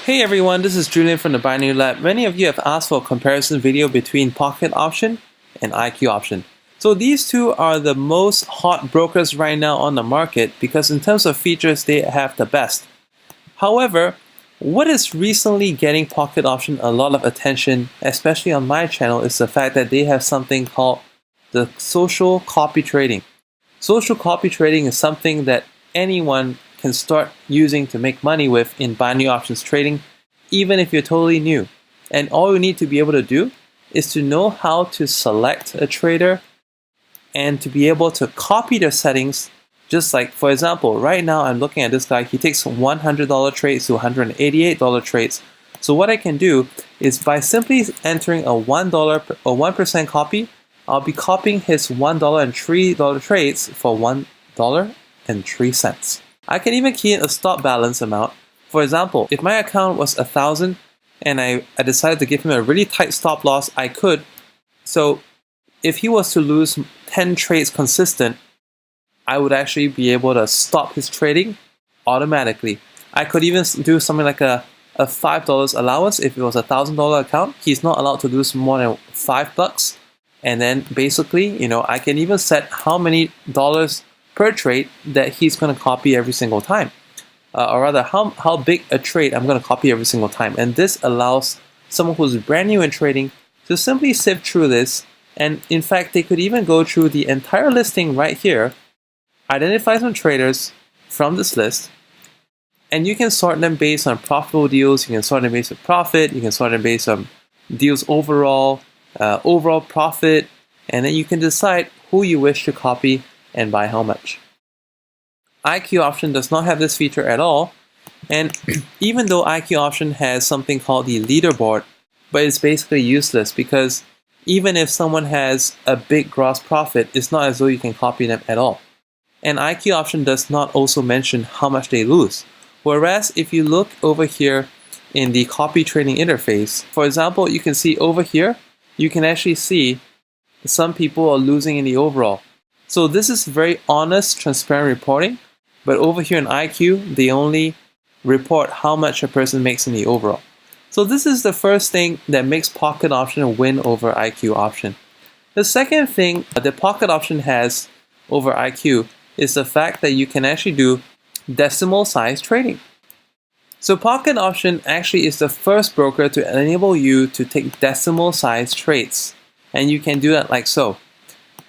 Hey everyone, this is Julian from the Binary Lab. Many of you have asked for a comparison video between Pocket Option and IQ Option. So these two are the most hot brokers right now on the market because in terms of features, they have the best. However, what is recently getting Pocket Option a lot of attention, especially on my channel, is the fact that they have something called the social copy trading. Social copy trading is something that anyone can start using to make money with in binary options trading, even if you're totally new. And all you need to be able to do is to know how to select a trader and to be able to copy their settings. Just like, for example, right now I'm looking at this guy. He takes $100 trades to $188 trades. So what I can do is by simply entering a $1 or 1% copy, I'll be copying his $1 and $3 trades for $1.03. I can even key in a stop balance amount. For example, if my account was 1,000 and I decided to give him a really tight stop loss, I could. So if he was to lose 10 trades consistent, I would actually be able to stop his trading automatically. I could even do something like a $5 allowance. If it was a $1,000 account, he's not allowed to lose more than $5. And then basically, I can even set how many dollars per trade that he's going to copy every single time. Or rather, how big a trade I'm going to copy every single time. And this allows someone who's brand new in trading to simply sift through this. And in fact, they could even go through the entire listing right here, identify some traders from this list, and you can sort them based on profitable deals. You can sort them based on profit. You can sort them based on deals overall, overall profit, and then you can decide who you wish to copy and by how much. IQ Option does not have this feature at all, and even though IQ Option has something called the Leaderboard, but it's basically useless because even if someone has a big gross profit, it's not as though you can copy them at all. And IQ Option does not also mention how much they lose. Whereas if you look over here in the copy trading interface, for example, you can see over here, you can actually see some people are losing in the overall. So this is very honest, transparent reporting, but over here in IQ, they only report how much a person makes in the overall. So this is the first thing that makes Pocket Option win over IQ Option. The second thing that Pocket Option has over IQ is the fact that you can actually do decimal size trading. So Pocket Option actually is the first broker to enable you to take decimal size trades, and you can do that like so.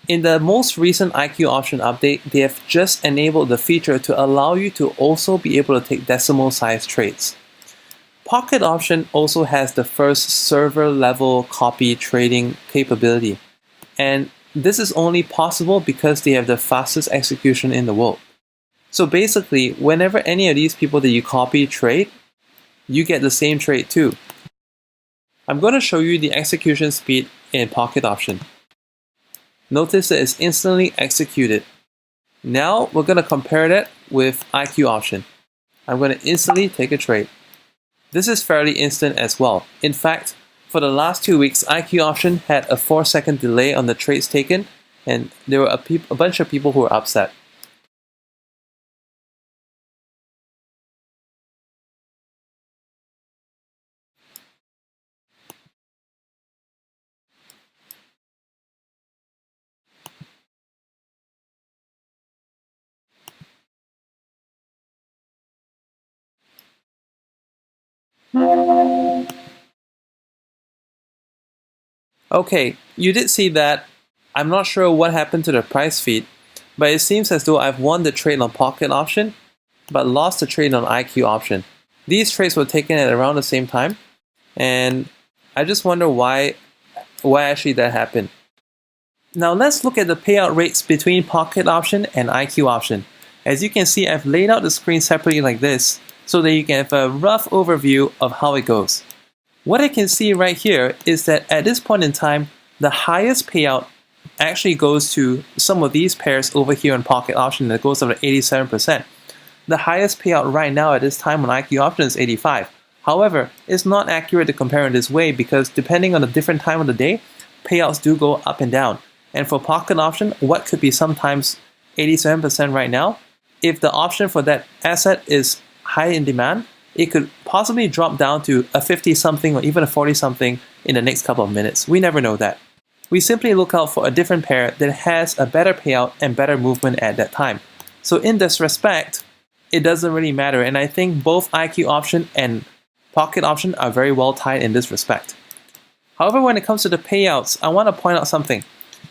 In the most recent IQ Option update, they have just enabled the feature to allow you to also be able to take decimal size trades. Pocket Option also has the first server level copy trading capability, and this is only possible because they have the fastest execution in the world. So basically, whenever any of these people that you copy trade, you get the same trade too. I'm going to show you the execution speed in Pocket Option. Notice that it's instantly executed. Now we're going to compare that with IQ Option. I'm going to instantly take a trade. This is fairly instant as well. In fact, for the last 2 weeks, IQ Option had a 4-second delay on the trades taken, and there were a bunch of people who were upset. Okay, you did see that. I'm not sure what happened to the price feed, but it seems as though I've won the trade on Pocket Option, but lost the trade on IQ Option. These trades were taken at around the same time, and I just wonder why actually that happened. Now let's look at the payout rates between Pocket Option and IQ Option. As you can see, I've laid out the screen separately like this, so that you can have a rough overview of how it goes. What I can see right here is that at this point in time, the highest payout actually goes to some of these pairs over here in Pocket Option that goes up to 87%. The highest payout right now at this time on IQ Option is 85%. However, it's not accurate to compare in this way because depending on the different time of the day, payouts do go up and down. And for Pocket Option, what could be sometimes 87% right now, if the option for that asset is high in demand, it could possibly drop down to a 50 something or even a 40 something in the next couple of minutes. We never know that. We simply look out for a different pair that has a better payout and better movement at that time. So in this respect, it doesn't really matter, and I think both IQ option and pocket option are very well tied in this respect. However, when it comes to the payouts, I want to point out something.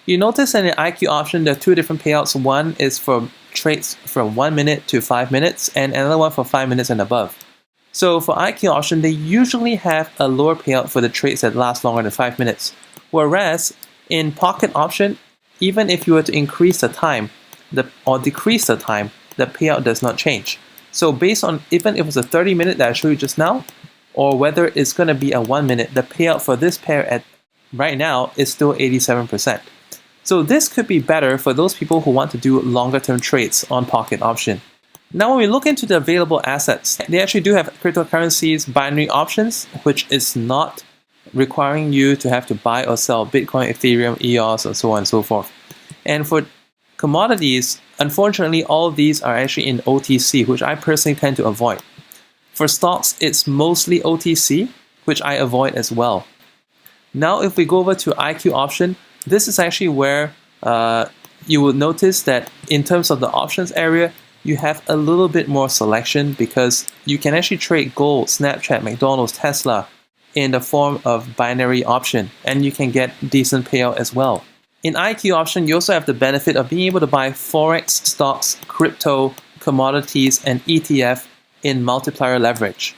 You notice in the IQ option there are two different payouts. One is for trades from 1 minute to 5 minutes and another one for 5 minutes and above. So for IQ option, they usually have a lower payout for the trades that last longer than 5 minutes. Whereas in pocket option, even if you were to increase the time or decrease the time, the payout does not change. So based on even if it's a 30-minute that I showed you just now, or whether it's going to be a 1 minute, the payout for this pair at right now is still 87%. So this could be better for those people who want to do longer term trades on pocket option. Now when we look into the available assets, they actually do have cryptocurrencies, binary options, which is not requiring you to have to buy or sell Bitcoin, Ethereum, EOS, and so on and so forth. And for commodities, unfortunately, all of these are actually in OTC, which I personally tend to avoid. For stocks, it's mostly OTC, which I avoid as well. Now, if we go over to IQ option, this is actually where you will notice that in terms of the options area, you have a little bit more selection because you can actually trade gold, Snapchat, McDonald's, Tesla in the form of binary option, and you can get decent payout as well. In IQ option, you also have the benefit of being able to buy Forex, stocks, crypto, commodities, and ETF in multiplier leverage.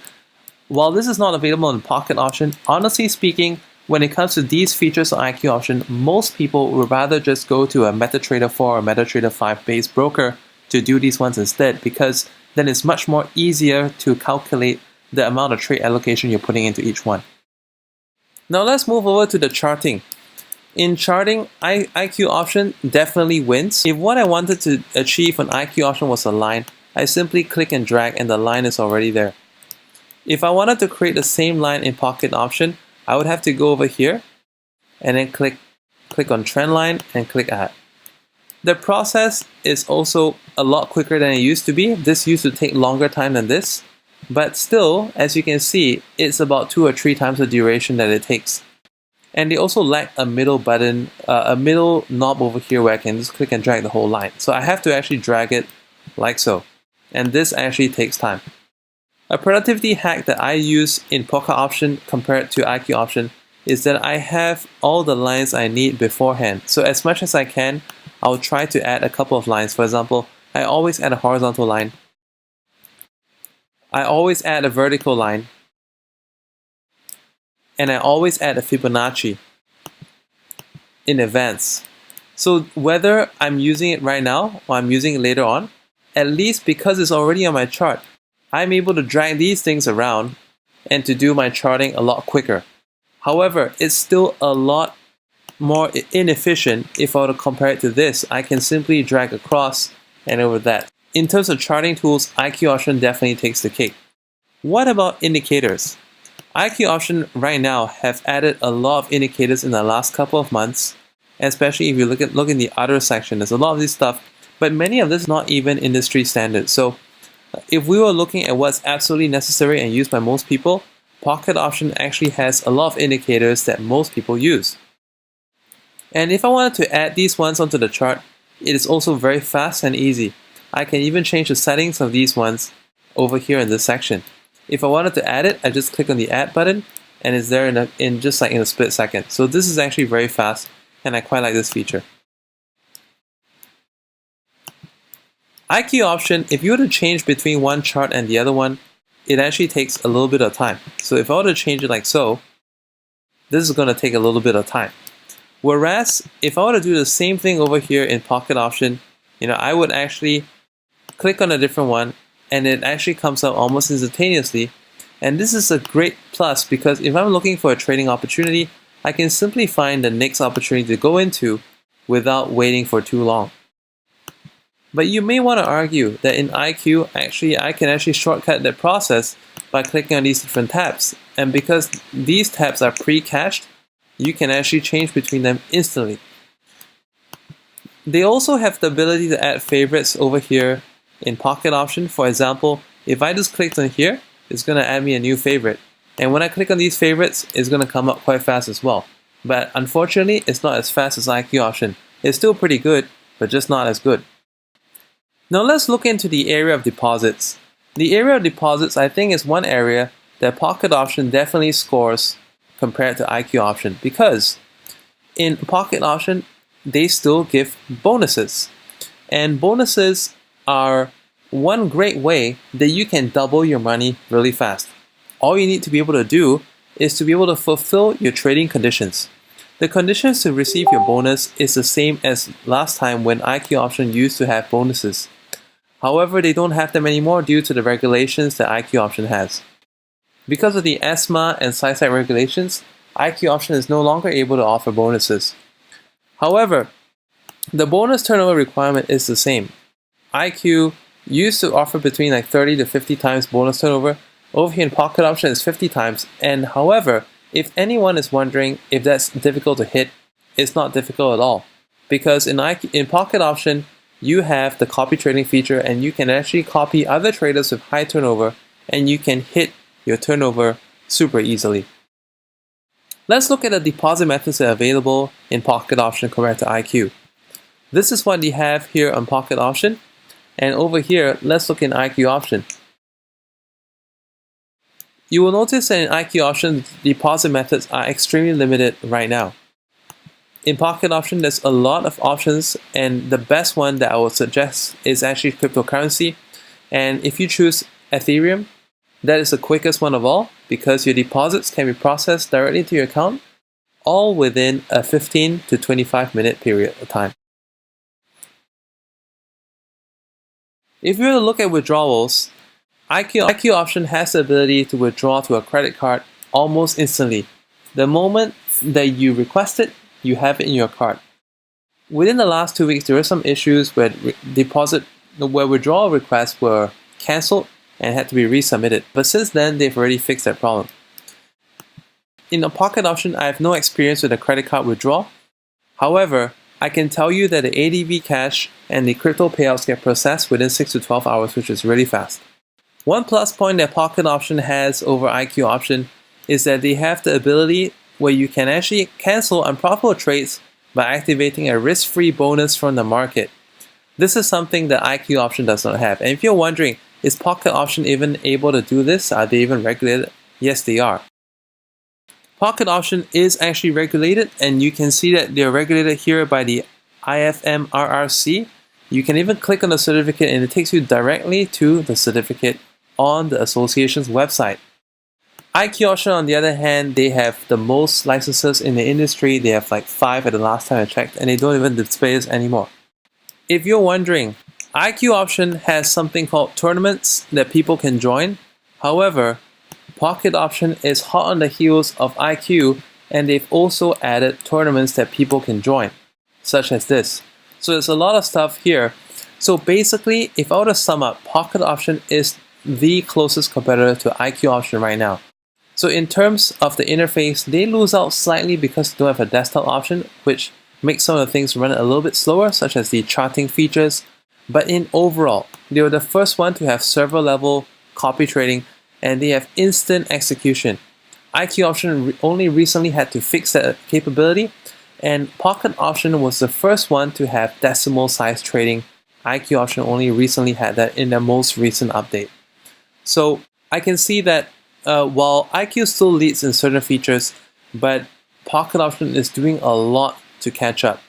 While this is not available in pocket option, honestly speaking, when it comes to these features on IQ option, most people would rather just go to a MetaTrader 4 or MetaTrader 5 based broker to do these ones instead, because then it's much more easier to calculate the amount of trade allocation you're putting into each one. Now let's move over to the charting. In charting, IQ option definitely wins. If what I wanted to achieve on IQ option was a line, I simply click and drag and the line is already there. If I wanted to create the same line in pocket option, I would have to go over here and then click on trend line and click add. The process is also a lot quicker than it used to be. This used to take longer time than this, but still, as you can see, it's about 2 or 3 times the duration that it takes. And they also lack a middle button, a middle knob over here where I can just click and drag the whole line. So I have to actually drag it like so. And this actually takes time. A productivity hack that I use in pocket option compared to IQ option is that I have all the lines I need beforehand. So as much as I can, I'll try to add a couple of lines. For example, I always add a horizontal line. I always add a vertical line. And I always add a Fibonacci in advance. So whether I'm using it right now or I'm using it later on, at least because it's already on my chart, I'm able to drag these things around and to do my charting a lot quicker. However, it's still a lot more inefficient if I were to compare it to this. I can simply drag across and over that. In terms of charting tools, IQ option definitely takes the cake. What about indicators? IQ option right now have added a lot of indicators in the last couple of months, especially if you look in the other section. There's a lot of this stuff, but many of this is not even industry standard. So if we were looking at what's absolutely necessary and used by most people, pocket option actually has a lot of indicators that most people use. And if I wanted to add these ones onto the chart, it is also very fast and easy. I can even change the settings of these ones over here in this section. If I wanted to add it, I just click on the add button and it's there in just like in a split second. So this is actually very fast and I quite like this feature. IQ option, if you were to change between one chart and the other one, it actually takes a little bit of time. So if I were to change it like so, this is going to take a little bit of time. Whereas if I were to do the same thing over here in pocket option, I would actually click on a different one and it actually comes up almost instantaneously. And this is a great plus because if I'm looking for a trading opportunity, I can simply find the next opportunity to go into without waiting for too long. But you may want to argue that in IQ, I can actually shortcut that process by clicking on these different tabs. And because these tabs are pre-cached, you can actually change between them instantly. They also have the ability to add favorites over here in pocket option. For example, if I just clicked on here, it's going to add me a new favorite. And when I click on these favorites, it's going to come up quite fast as well. But unfortunately, it's not as fast as IQ option. It's still pretty good, but just not as good. Now let's look into the area of deposits. The area of deposits, I think, is one area that Pocket Option definitely scores compared to IQ option, because in Pocket Option, they still give bonuses. And bonuses are one great way that you can double your money really fast. All you need to be able to do is to be able to fulfill your trading conditions. The conditions to receive your bonus is the same as last time when IQ option used to have bonuses. However, they don't have them anymore due to the regulations that IQ option has. Because of the ESMA and SciSec regulations, IQ option is no longer able to offer bonuses. However, the bonus turnover requirement is the same. IQ used to offer between like 30 to 50 times bonus turnover. Over here in Pocket Option is 50 times. And however, if anyone is wondering if that's difficult to hit, it's not difficult at all. Because in Pocket Option, you have the copy trading feature, and you can actually copy other traders with high turnover, and you can hit your turnover super easily. Let's look at the deposit methods that are available in Pocket Option compared to IQ. This is what they have here on Pocket Option. And over here, let's look in IQ option. You will notice that in IQ option, deposit methods are extremely limited right now. In Pocket Option, there's a lot of options, and the best one that I would suggest is actually cryptocurrency. And if you choose Ethereum, that is the quickest one of all, because your deposits can be processed directly to your account, all within a 15 to 25 minute period of time. If you were to look at withdrawals, IQ option has the ability to withdraw to a credit card almost instantly. The moment that you request it, you have it in your card. Within the last 2 weeks, there were some issues where withdrawal requests were cancelled and had to be resubmitted. But since then, they've already fixed that problem. In the Pocket Option, I have no experience with a credit card withdrawal. However, I can tell you that the ADV cash and the crypto payouts get processed within 6 to 12 hours, which is really fast. One plus point that Pocket Option has over IQ option is that they have the ability where you can actually cancel unprofitable trades by activating a risk-free bonus from the market. This is something that IQ option does not have. And if you're wondering, is Pocket Option even able to do this? Are they even regulated? Yes, they are. Pocket Option is actually regulated, and you can see that they're regulated here by the IFMRRC. You can even click on the certificate and it takes you directly to the certificate on the association's website. IQ Option, on the other hand, they have the most licenses in the industry. They have like 5 at the last time I checked, and they don't even display this anymore. If you're wondering, IQ Option has something called tournaments that people can join. However, Pocket Option is hot on the heels of IQ, and they've also added tournaments that people can join, such as this. So there's a lot of stuff here. So basically, if I were to sum up, Pocket Option is the closest competitor to IQ Option right now. So in terms of the interface, they lose out slightly because they don't have a desktop option, which makes some of the things run a little bit slower, such as the charting features. But in overall, they were the first one to have server level copy trading, and they have instant execution. IQ Option only recently had to fix that capability, and Pocket Option was the first one to have decimal size trading. IQ Option only recently had that in their most recent update. So I can see that while IQ still leads in certain features, but Pocket Option is doing a lot to catch up.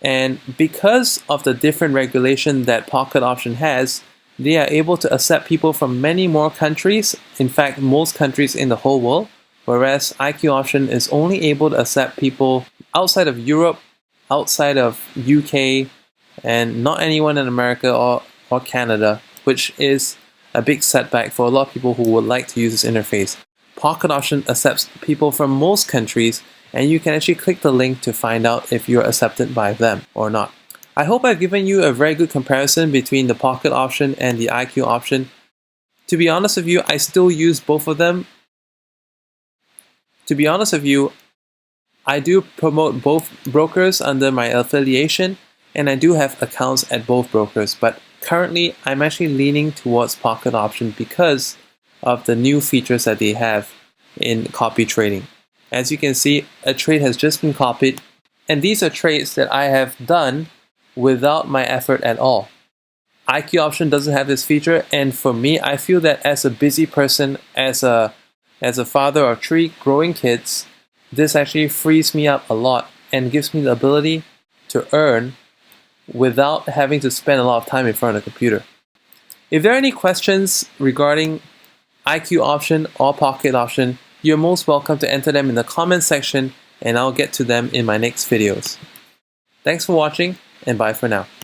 And because of the different regulation that Pocket Option has, they are able to accept people from many more countries, in fact most countries in the whole world, whereas IQ Option is only able to accept people outside of Europe, outside of UK, and not anyone in America or Canada, which is a big setback for a lot of people who would like to use this interface. Pocket Option accepts people from most countries, and you can actually click the link to find out if you're accepted by them or not. I hope I've given you a very good comparison between the Pocket Option and the IQ Option. To be honest with you, I still use both of them. To be honest with you, I do promote both brokers under my affiliation, and I do have accounts at both brokers, but currently I'm actually leaning towards Pocket Option because of the new features that they have in copy trading. As you can see, a trade has just been copied, and these are trades that I have done without my effort at all. IQ option doesn't have this feature, and for me, I feel that as a busy person, as a father of 3 growing kids, this actually frees me up a lot and gives me the ability to earn without having to spend a lot of time in front of the computer. If there are any questions regarding IQ option or pocket option, you're most welcome to enter them in the comment section, and I'll get to them in my next videos. Thanks for watching, and bye for now.